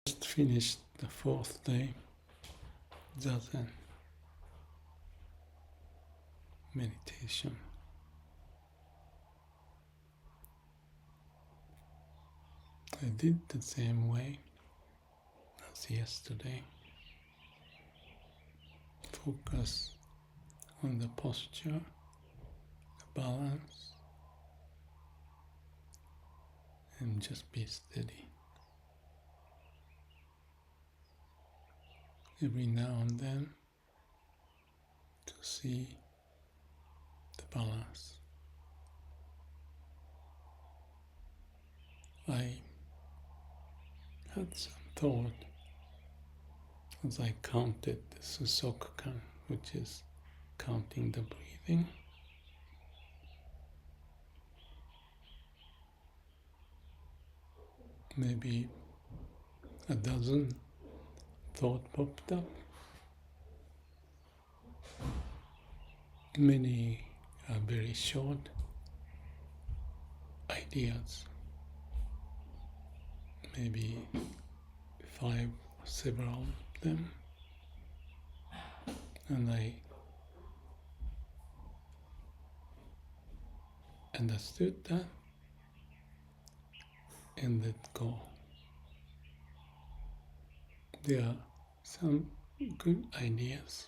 Just finished the fourth day, Zazen meditation. I did the same way as yesterday. Focus on the posture, the balance, and just be steady. Every now and then to see the balance. I had some thought as I counted the Susokukan, which is counting the breathing. Maybe a dozen thought popped up. Many are very short ideas, maybe 5 or several of them, and I understood that and let go. There are some good ideas,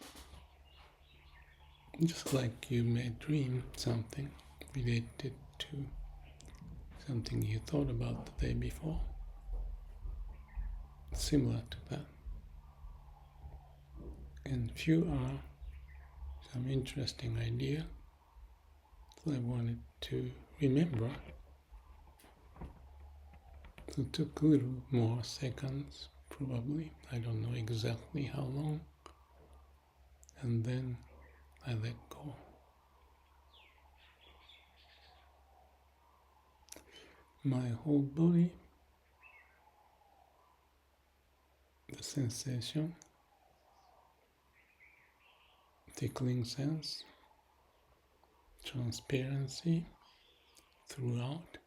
just like you may dream something related to something you thought about the day before, similar to that. And few are some interesting ideas that I wanted to remember. So it took a little more seconds, probably. I don't know exactly how long. And then I let go. My whole body, the sensation, tickling sense, transparency throughout.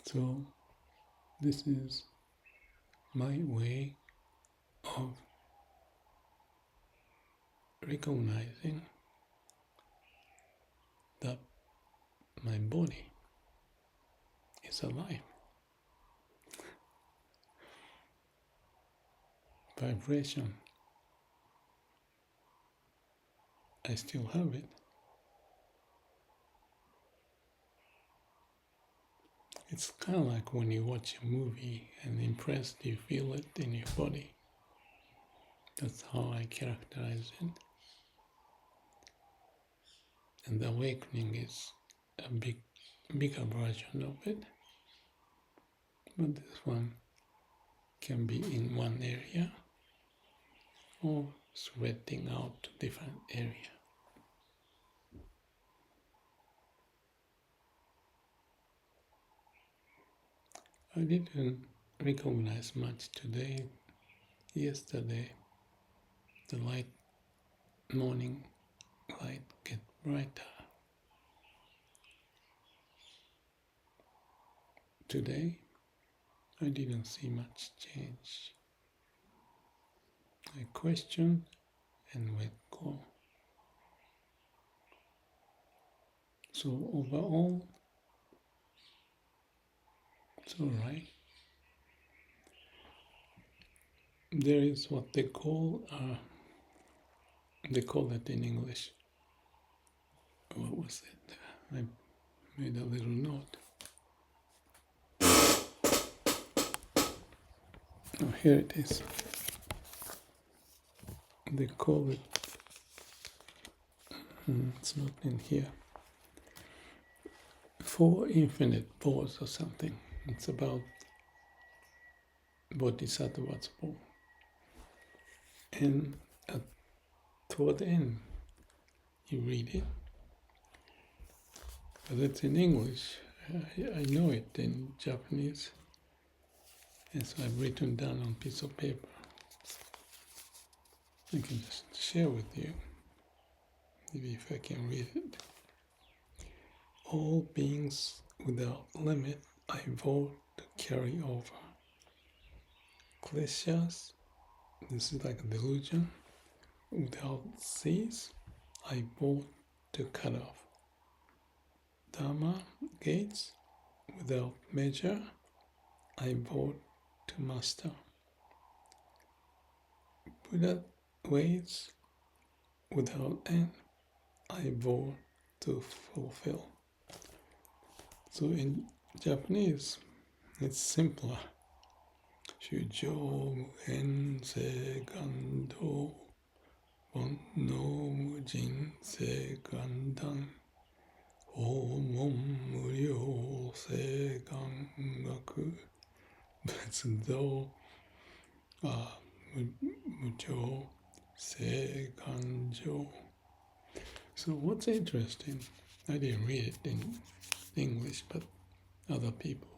So this is my way of recognizing that my body is alive. Vibration, I still have it. It's kind of like when you watch a movie and impressed, you feel it in your body. That's how I characterize it. And the awakening is a bigger version of it. But this one can be in one area or spreading out to different areas. I didn't recognize much today. Yesterday, the morning light get brighter. Today, I didn't see much change. I questioned and let go. So overall, it's all right. There is what they call it in English. What was it? I made a little note. Oh, here it is. They call it, it's not in here, Four Infinite Vows or something. It's about Bodhisattva's vow. And toward the end, you read it. But it's in English. I know it in Japanese. And so I've written down on a piece of paper. I can just share with you. Maybe if I can read it. all beings without limit I vow to carry over. Kleshas, this is like a delusion, without cease I vow to cut off. Dharma, gates, without measure I vow to master. Buddha ways, without end I vow to fulfill. So in Japanese, it's simpler. Shujo muhen se gando, bonno mujin se gandan, homon muryo se gangaku, betsudo mujo se ganjo. So what's interesting, I didn't read it in English, but other people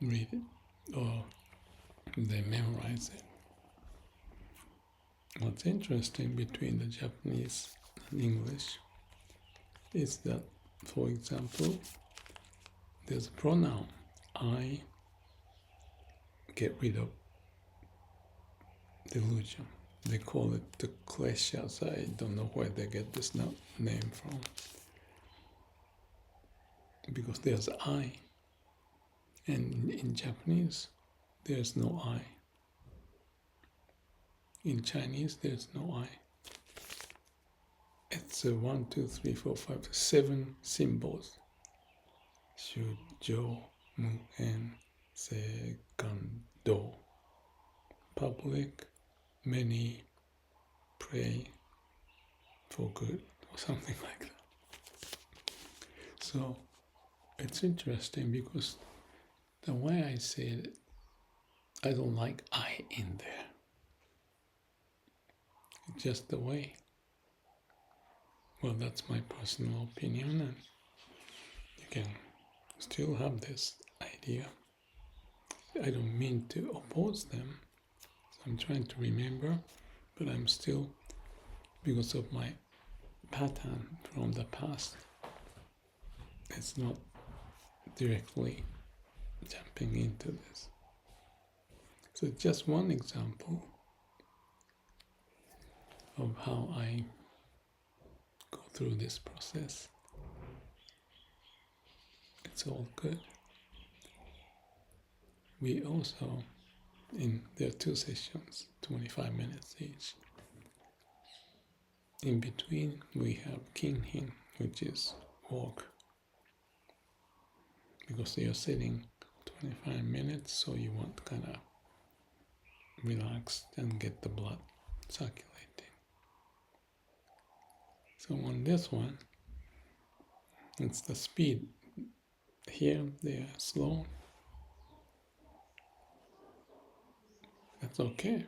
read it or they memorize it. What's interesting between the Japanese and English is that, for example, there's a pronoun I, get rid of delusion. They call it the kleshas. I don't know where they get this name from. Because there's I. And in Japanese, there's no I. In Chinese, there's no I. It's 1, 2, 3, 4, 5, 7 symbols. Shujo, muhen, se, gando. Public, many, pray, for good, or something like that. So, it's interesting because the way I say it, I don't like I in there. It's just the way. Well, that's my personal opinion, and you can still have this idea. I don't mean to oppose them. I'm trying to remember, but I'm still, because of my pattern from the past, it's not directly jumping into this. So just one example of how I go through this process. It's all good. We also, there are 2 sessions, 25 minutes each. In between we have kinhin, which is walk. Because you're sitting 25 minutes, so you want to kind of relax and get the blood circulating. So on this one, it's the speed. Here they are slow. That's okay.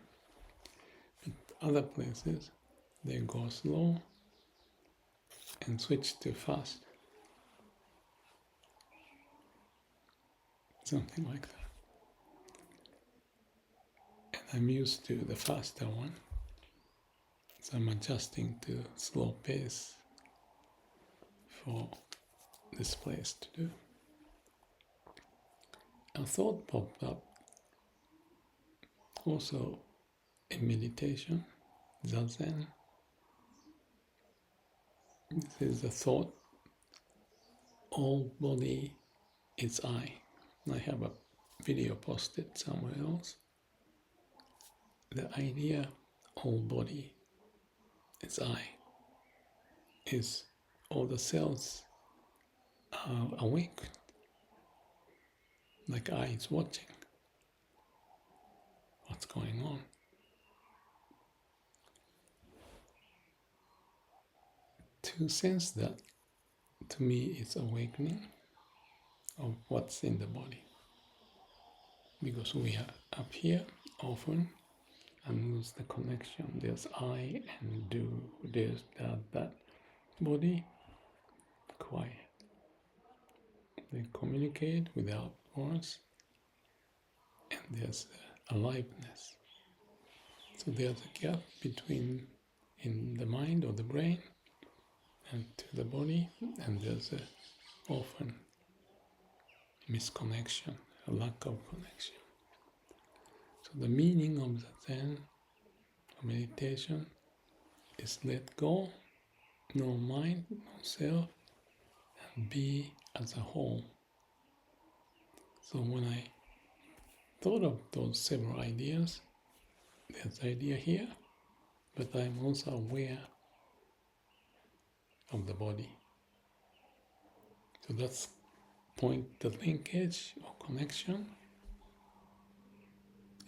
But other places, they go slow and switch to fast. Something like that. And I'm used to the faster one. So I'm adjusting to slow pace for this place to do. A thought popped up also in meditation, zazen. This is the thought, all body is I. I have a video posted somewhere else. The idea, all body is I, is all the cells are awake, like I is watching what's going on. To sense that, to me, it's awakening of what's in the body. Because we are up here often and lose the connection. There's I and do, there's that. Body, quiet. They communicate without words, and there's aliveness. So there's a gap between in the mind or the brain and to the body, and there's a often misconnection, a lack of connection. So the meaning of the Zen meditation is let go, no mind, no self, and be as a whole. So when I thought of those several ideas, there's idea here, but I'm also aware of the body. So that's the linkage or connection,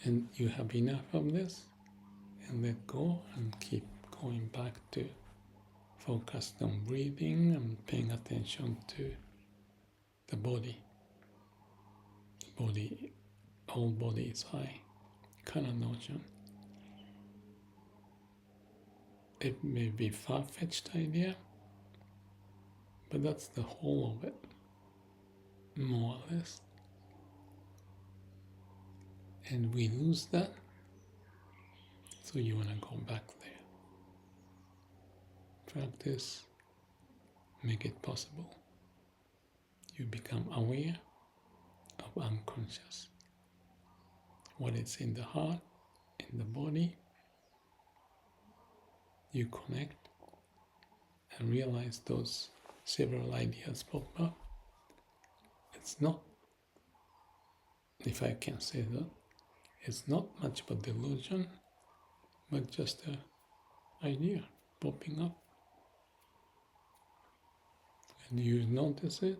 and you have enough of this, and let go and keep going back to focus on breathing and paying attention to the body. Whole body is I, kind of notion. It may be far-fetched idea, but that's the whole of it, more or less. And we lose that, so you want to go back there. Practice, make it possible. You become aware of unconscious. What is in the heart, in the body, you connect and realize those several ideas pop up. It's not, if I can say that, it's not much of a delusion, but just an idea popping up. And you notice it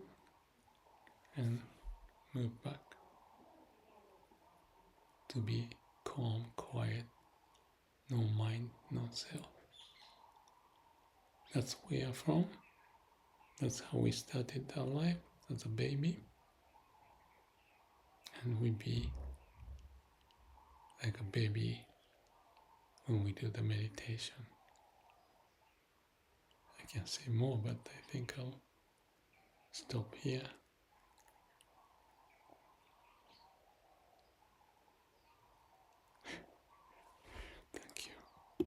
and move back to be calm, quiet, no mind, no self. That's where we're from. That's how we started our life as a baby. And we be like a baby when we do the meditation. I can say more, but I think I'll stop here.